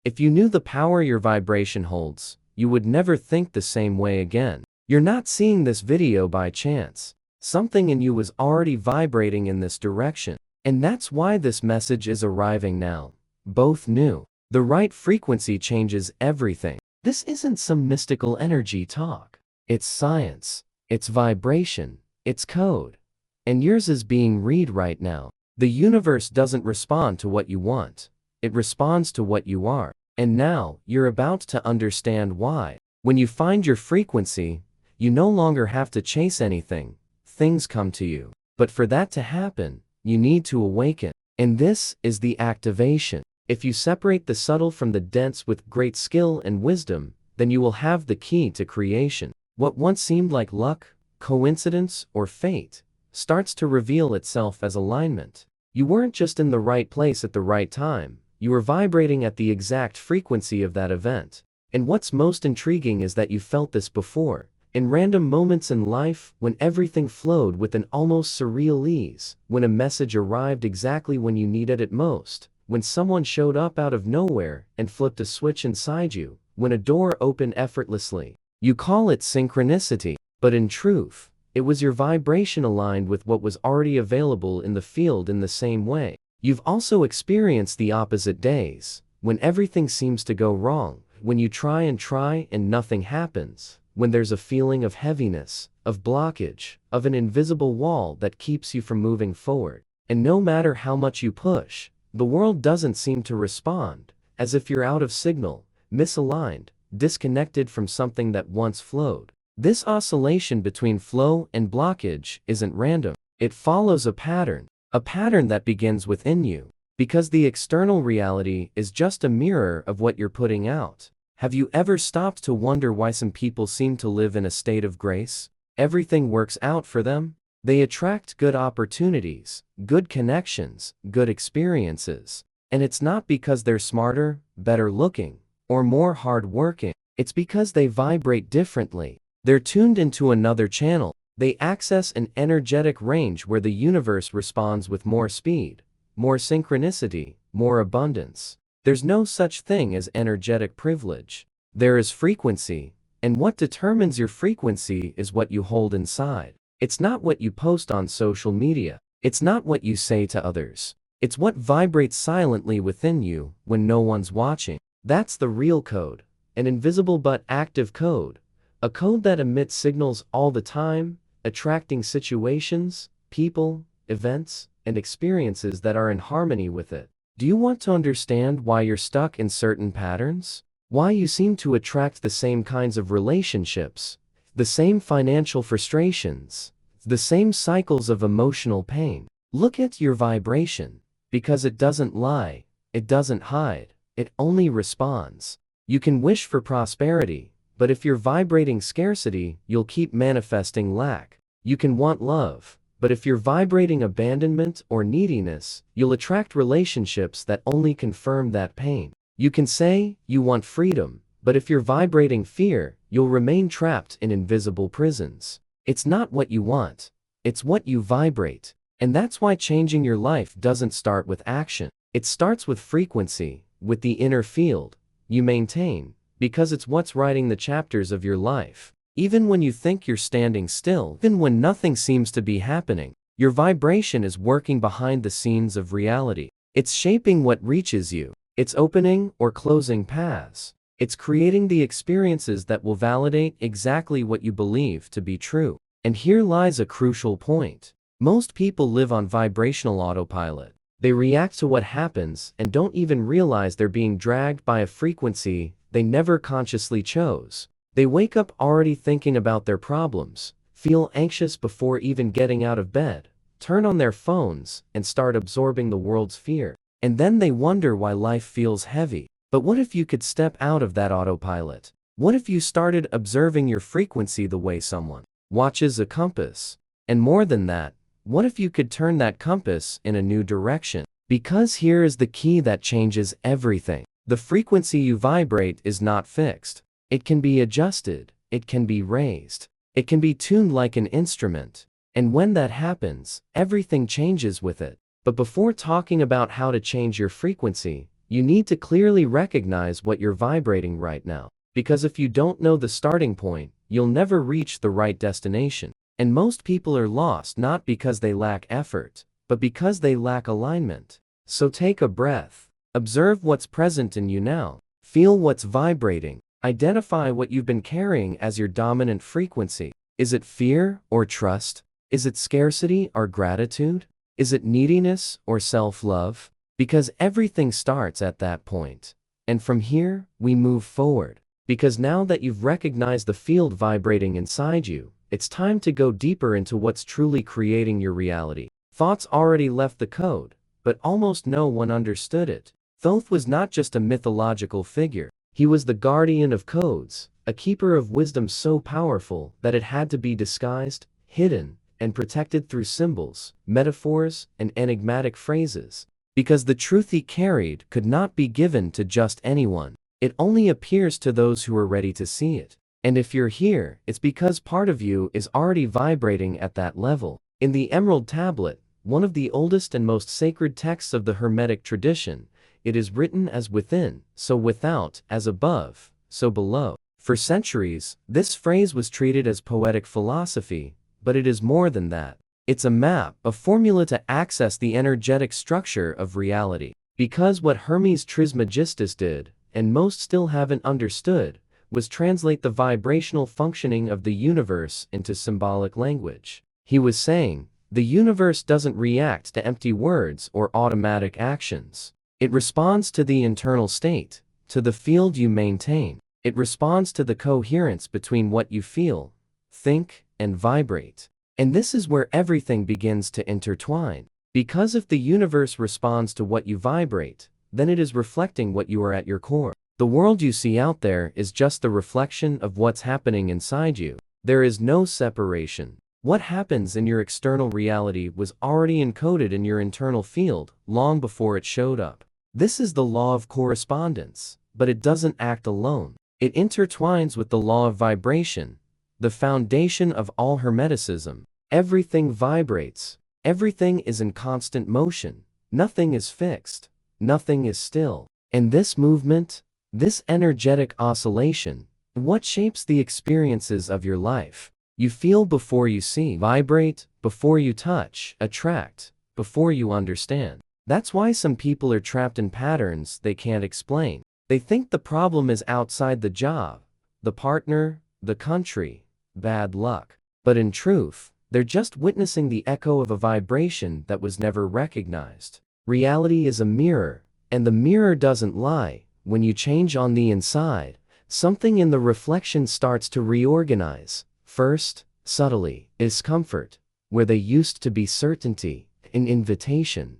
If you knew the power your vibration holds, you would never think the same way again. You're not seeing this video by chance. Something in you was already vibrating in this direction. And that's why this message is arriving now. Both knew. The right frequency changes everything. This isn't some mystical energy talk. It's science. It's vibration. It's code. And yours is being read right now. The universe doesn't respond to what you want. It responds to what you are. And now, you're about to understand why. When you find your frequency, you no longer have to chase anything. Things come to you. But for that to happen, you need to awaken. And this is the activation. If you separate the subtle from the dense with great skill and wisdom, then you will have the key to creation. What once seemed like luck, coincidence, or fate, starts to reveal itself as alignment. You weren't just in the right place at the right time. You were vibrating at the exact frequency of that event. And what's most intriguing is that you felt this before. In random moments in life, when everything flowed with an almost surreal ease, when a message arrived exactly when you needed it most, when someone showed up out of nowhere and flipped a switch inside you, when a door opened effortlessly. You call it synchronicity, but in truth, it was your vibration aligned with what was already available in the field in the same way. You've also experienced the opposite days, when everything seems to go wrong, when you try and nothing happens, when there's a feeling of heaviness, of blockage, of an invisible wall that keeps you from moving forward. And no matter how much you push, the world doesn't seem to respond, as if you're out of signal, misaligned, disconnected from something that once flowed. This oscillation between flow and blockage isn't random. It follows a pattern that begins within you, because the external reality is just a mirror of what you're putting out. Have you ever stopped to wonder why some people seem to live in a state of grace? Everything works out for them. They attract good opportunities, good connections, good experiences. And it's not because they're smarter, better looking, or more hard-working. It's because they vibrate differently. They're tuned into another channel. They access an energetic range where the universe responds with more speed, more synchronicity, more abundance. There's no such thing as energetic privilege. There is frequency, and what determines your frequency is what you hold inside. It's not what you post on social media. It's not what you say to others. It's what vibrates silently within you when no one's watching. That's the real code, an invisible but active code. A code that emits signals all the time, attracting situations, people, events, and experiences that are in harmony with it. Do you want to understand why you're stuck in certain patterns? Why you seem to attract the same kinds of relationships, the same financial frustrations, the same cycles of emotional pain? Look at your vibration, because it doesn't lie, it doesn't hide, it only responds. You can wish for prosperity, but if you're vibrating scarcity, you'll keep manifesting lack. You can want love, but if you're vibrating abandonment or neediness, you'll attract relationships that only confirm that pain. You can say you want freedom, but if you're vibrating fear, you'll remain trapped in invisible prisons. It's not what you want, it's what you vibrate. And that's why changing your life doesn't start with action. It starts with frequency, with the inner field you maintain, because it's what's writing the chapters of your life. Even when you think you're standing still, even when nothing seems to be happening, your vibration is working behind the scenes of reality. It's shaping what reaches you. It's opening or closing paths. It's creating the experiences that will validate exactly what you believe to be true. And here lies a crucial point. Most people live on vibrational autopilot. They react to what happens and don't even realize they're being dragged by a frequency they never consciously chose. They wake up already thinking about their problems, feel anxious before even getting out of bed, turn on their phones, and start absorbing the world's fear. And then they wonder why life feels heavy. But what if you could step out of that autopilot? What if you started observing your frequency the way someone watches a compass? And more than that, what if you could turn that compass in a new direction? Because here is the key that changes everything. The frequency you vibrate is not fixed. It can be adjusted, it can be raised, it can be tuned like an instrument. And when that happens, everything changes with it. But before talking about how to change your frequency, you need to clearly recognize what you're vibrating right now. Because if you don't know the starting point, you'll never reach the right destination. And most people are lost not because they lack effort, but because they lack alignment. So take a breath. Observe what's present in you now. Feel what's vibrating. Identify what you've been carrying as your dominant frequency. Is it fear or trust? Is it scarcity or gratitude? Is it neediness or self-love? Because everything starts at that point. And from here, we move forward. Because now that you've recognized the field vibrating inside you, it's time to go deeper into what's truly creating your reality. Thoughts already left the code, but almost no one understood it. Thoth was not just a mythological figure. He was the guardian of codes, a keeper of wisdom so powerful that it had to be disguised, hidden, and protected through symbols, metaphors, and enigmatic phrases. Because the truth he carried could not be given to just anyone. It only appears to those who are ready to see it. And if you're here, it's because part of you is already vibrating at that level. In the Emerald Tablet, one of the oldest and most sacred texts of the Hermetic tradition, it is written as within, so without, as above, so below. For centuries, this phrase was treated as poetic philosophy, but it is more than that. It's a map, a formula to access the energetic structure of reality. Because what Hermes Trismegistus did, and most still haven't understood, was translate the vibrational functioning of the universe into symbolic language. He was saying, the universe doesn't react to empty words or automatic actions. It responds to the internal state, to the field you maintain. It responds to the coherence between what you feel, think, and vibrate. And this is where everything begins to intertwine. Because if the universe responds to what you vibrate, then it is reflecting what you are at your core. The world you see out there is just the reflection of what's happening inside you. There is no separation. What happens in your external reality was already encoded in your internal field long before it showed up. This is the law of correspondence, but it doesn't act alone. It intertwines with the law of vibration, the foundation of all Hermeticism. Everything vibrates. Everything is in constant motion. Nothing is fixed. Nothing is still. And this movement, this energetic oscillation, what shapes the experiences of your life? You feel before you see, vibrate before you touch, attract before you understand. That's why some people are trapped in patterns they can't explain. They think the problem is outside the job, the partner, the country, bad luck. But in truth, they're just witnessing the echo of a vibration that was never recognized. Reality is a mirror, and the mirror doesn't lie. When you change on the inside, something in the reflection starts to reorganize. First, subtly, discomfort, where they used to be certainty, an invitation.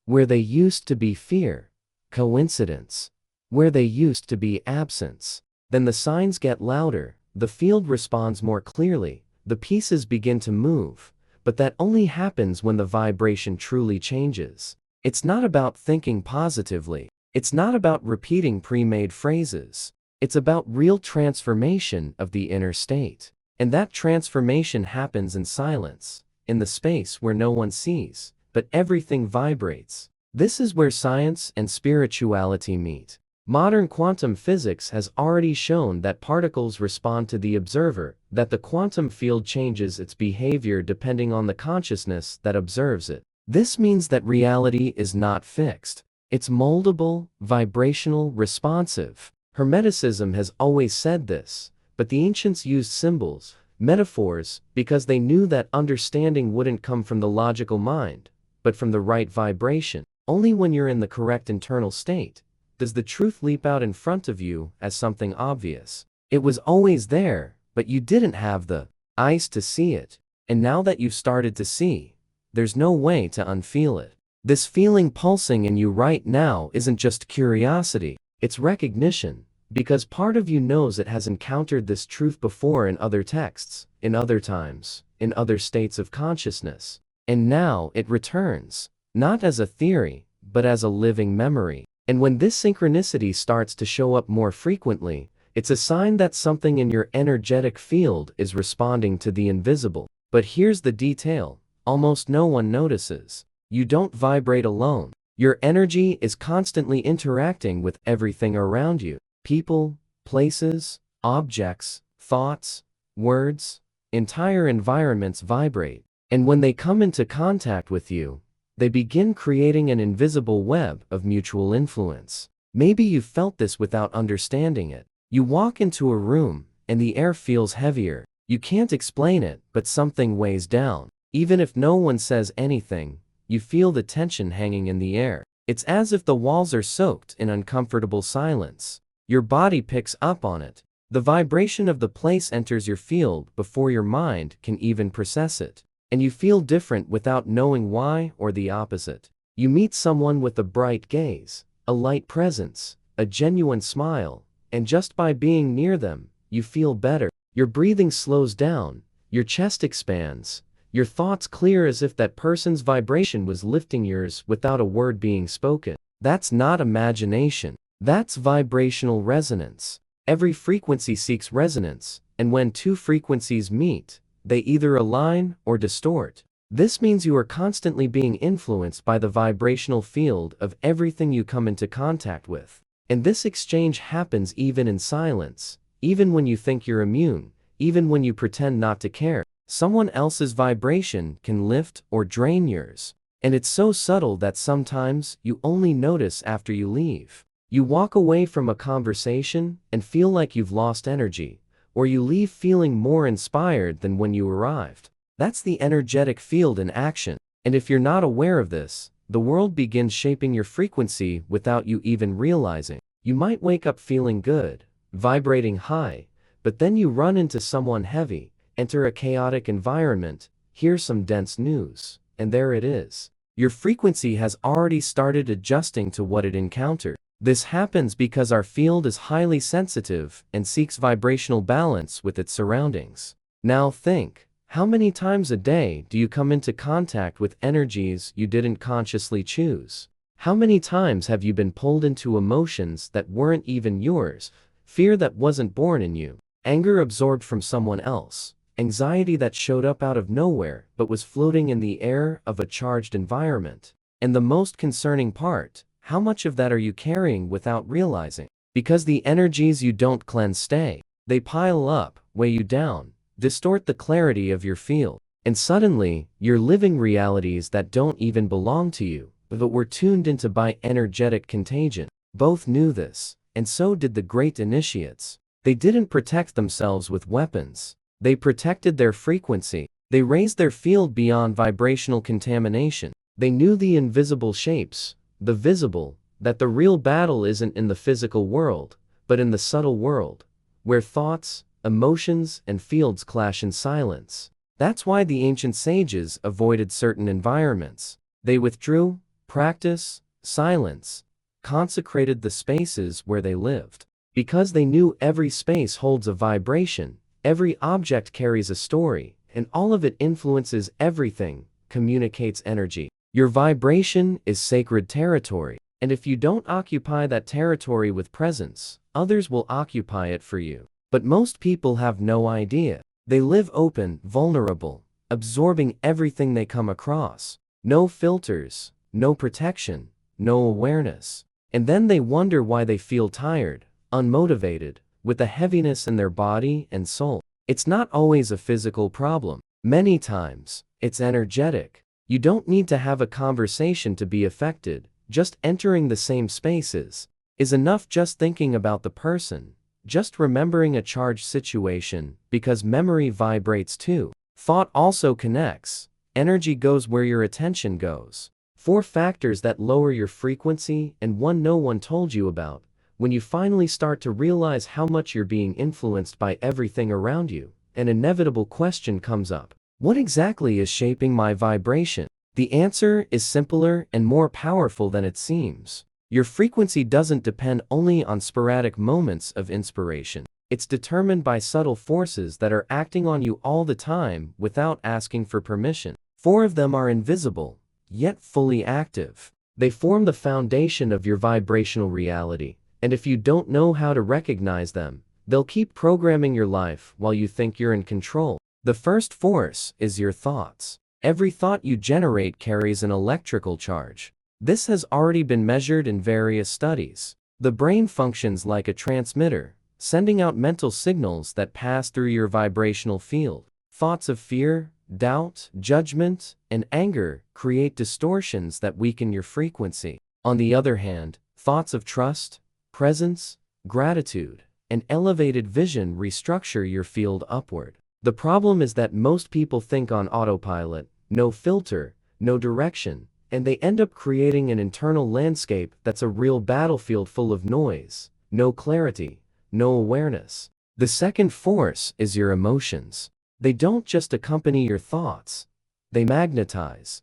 Where they used to be fear, coincidence. Where they used to be absence. Then the signs get louder, the field responds more clearly, the pieces begin to move, but that only happens when the vibration truly changes. It's not about thinking positively. It's not about repeating pre-made phrases. It's about real transformation of the inner state. And that transformation happens in silence, in the space where no one sees, but everything vibrates. This is where science and spirituality meet. Modern quantum physics has already shown that particles respond to the observer, that the quantum field changes its behavior depending on the consciousness that observes it. This means that reality is not fixed. It's moldable, vibrational, responsive. Hermeticism has always said this, but the ancients used symbols, metaphors, because they knew that understanding wouldn't come from the logical mind, but from the right vibration. Only when you're in the correct internal state does the truth leap out in front of you as something obvious. It was always there, but you didn't have the eyes to see it. And now that you've started to see, there's no way to unfeel it. This feeling pulsing in you right now isn't just curiosity, it's recognition, because part of you knows it has encountered this truth before in other texts, in other times, in other states of consciousness. And now it returns, not as a theory, but as a living memory. And when this synchronicity starts to show up more frequently, it's a sign that something in your energetic field is responding to the invisible. But here's the detail, almost no one notices. You don't vibrate alone. Your energy is constantly interacting with everything around you. People, places, objects, thoughts, words, entire environments vibrate. And when they come into contact with you, they begin creating an invisible web of mutual influence. Maybe you've felt this without understanding it. You walk into a room, and the air feels heavier. You can't explain it, but something weighs down. Even if no one says anything, you feel the tension hanging in the air. It's as if the walls are soaked in uncomfortable silence. Your body picks up on it. The vibration of the place enters your field before your mind can even process it. And you feel different without knowing why, or the opposite. You meet someone with a bright gaze, a light presence, a genuine smile, and just by being near them, you feel better. Your breathing slows down, your chest expands, your thoughts clear as if that person's vibration was lifting yours without a word being spoken. That's not imagination. That's vibrational resonance. Every frequency seeks resonance, and when two frequencies meet, they either align or distort. This means you are constantly being influenced by the vibrational field of everything you come into contact with. And this exchange happens even in silence, even when you think you're immune, even when you pretend not to care. Someone else's vibration can lift or drain yours. And it's so subtle that sometimes you only notice after you leave. You walk away from a conversation and feel like you've lost energy, or you leave feeling more inspired than when you arrived. That's the energetic field in action. And if you're not aware of this, the world begins shaping your frequency without you even realizing. You might wake up feeling good, vibrating high, but then you run into someone heavy, enter a chaotic environment, hear some dense news, and there it is. Your frequency has already started adjusting to what it encountered. This happens because our field is highly sensitive and seeks vibrational balance with its surroundings. Now think, how many times a day do you come into contact with energies you didn't consciously choose? How many times have you been pulled into emotions that weren't even yours, fear that wasn't born in you, anger absorbed from someone else, anxiety that showed up out of nowhere but was floating in the air of a charged environment? And the most concerning part, how much of that are you carrying without realizing? Because the energies you don't cleanse stay. They pile up, weigh you down, distort the clarity of your field. And suddenly, you're living realities that don't even belong to you, but were tuned into by energetic contagion. Both knew this, and so did the great initiates. They didn't protect themselves with weapons. They protected their frequency. They raised their field beyond vibrational contamination. They knew the invisible shapes, the visible, that the real battle isn't in the physical world, but in the subtle world, where thoughts, emotions, and fields clash in silence. That's why the ancient sages avoided certain environments. They withdrew, practiced, silence, consecrated the spaces where they lived. Because they knew every space holds a vibration, every object carries a story, and all of it influences everything, communicates energy. Your vibration is sacred territory, and if you don't occupy that territory with presence, others will occupy it for you. But most people have no idea. They live open, vulnerable, absorbing everything they come across. No filters, no protection, no awareness. And then they wonder why they feel tired, unmotivated, with a heaviness in their body and soul. It's not always a physical problem. Many times, it's energetic. You don't need to have a conversation to be affected. Just entering the same spaces is enough. Just thinking about the person, just remembering a charged situation, because memory vibrates too. Thought also connects. Energy goes where your attention goes. 4 factors that lower your frequency and one no one told you about. When you finally start to realize how much you're being influenced by everything around you, an inevitable question comes up. What exactly is shaping my vibration? The answer is simpler and more powerful than it seems. Your frequency doesn't depend only on sporadic moments of inspiration. It's determined by subtle forces that are acting on you all the time without asking for permission. 4 of them are invisible, yet fully active. They form the foundation of your vibrational reality, and if you don't know how to recognize them, they'll keep programming your life while you think you're in control. The first force is your thoughts. Every thought you generate carries an electrical charge. This has already been measured in various studies. The brain functions like a transmitter, sending out mental signals that pass through your vibrational field. Thoughts of fear, doubt, judgment, and anger create distortions that weaken your frequency. On the other hand, thoughts of trust, presence, gratitude, and elevated vision restructure your field upward. The problem is that most people think on autopilot, no filter, no direction, and they end up creating an internal landscape that's a real battlefield full of noise, no clarity, no awareness. The second force is your emotions. They don't just accompany your thoughts, they magnetize.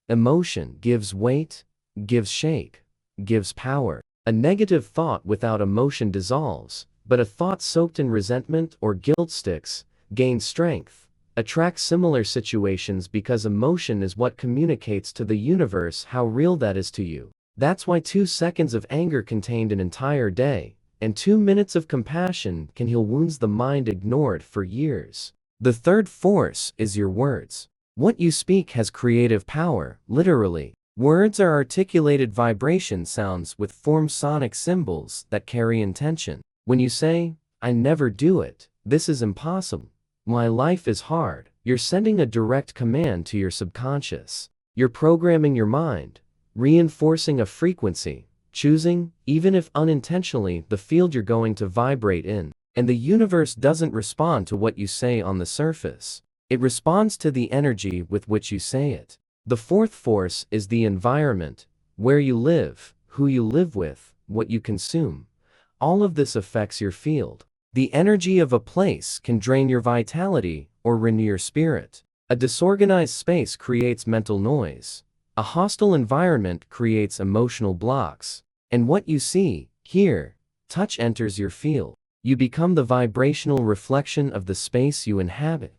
Emotion gives weight, gives shape, gives power. A negative thought without emotion dissolves, but a thought soaked in resentment or guilt sticks, gains strength, attracts similar situations because emotion is what communicates to the universe how real that is to you. That's why 2 seconds of anger contained an entire day, and 2 minutes of compassion can heal wounds the mind ignored for years. The third force is your words. What you speak has creative power, literally. Words are articulated vibration sounds with formed sonic symbols that carry intention. When you say, "I never do it, this is impossible, my life is hard," you're sending a direct command to your subconscious. You're programming your mind, reinforcing a frequency, choosing, even if unintentionally, the field you're going to vibrate in. And the universe doesn't respond to what you say on the surface. It responds to the energy with which you say it. The fourth force is the environment, where you live, who you live with, what you consume. All of this affects your field. The energy of a place can drain your vitality or renew your spirit. A disorganized space creates mental noise. A hostile environment creates emotional blocks. And what you see, hear, touch enters your field. You become the vibrational reflection of the space you inhabit.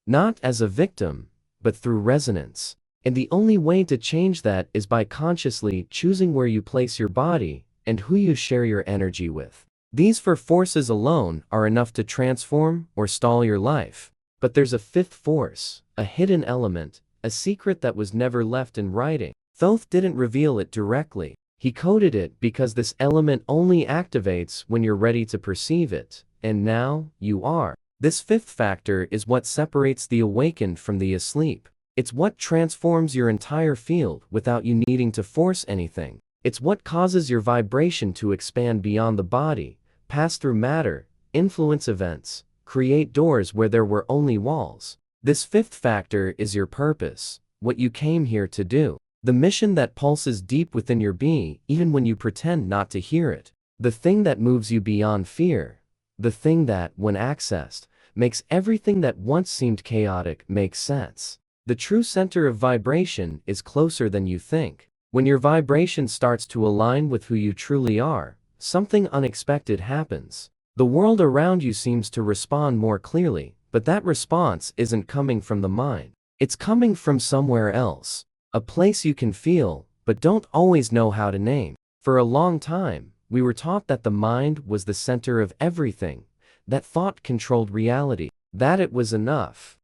Not as a victim, but through resonance. And the only way to change that is by consciously choosing where you place your body and who you share your energy with. These 4 forces alone are enough to transform or stall your life. But there's a fifth force, a hidden element, a secret that was never left in writing. Thoth didn't reveal it directly. He coded it because this element only activates when you're ready to perceive it, and now, you are. This fifth factor is what separates the awakened from the asleep. It's what transforms your entire field without you needing to force anything. It's what causes your vibration to expand beyond the body, pass through matter, influence events, create doors where there were only walls. This fifth factor is your purpose, what you came here to do. The mission that pulses deep within your being, even when you pretend not to hear it. The thing that moves you beyond fear. The thing that, when accessed, makes everything that once seemed chaotic make sense. The true center of vibration is closer than you think. When your vibration starts to align with who you truly are, something unexpected happens. The world around you seems to respond more clearly, but that response isn't coming from the mind. It's coming from somewhere else. A place you can feel, but don't always know how to name. For a long time, we were taught that the mind was the center of everything, that thought controlled reality, that it was enough,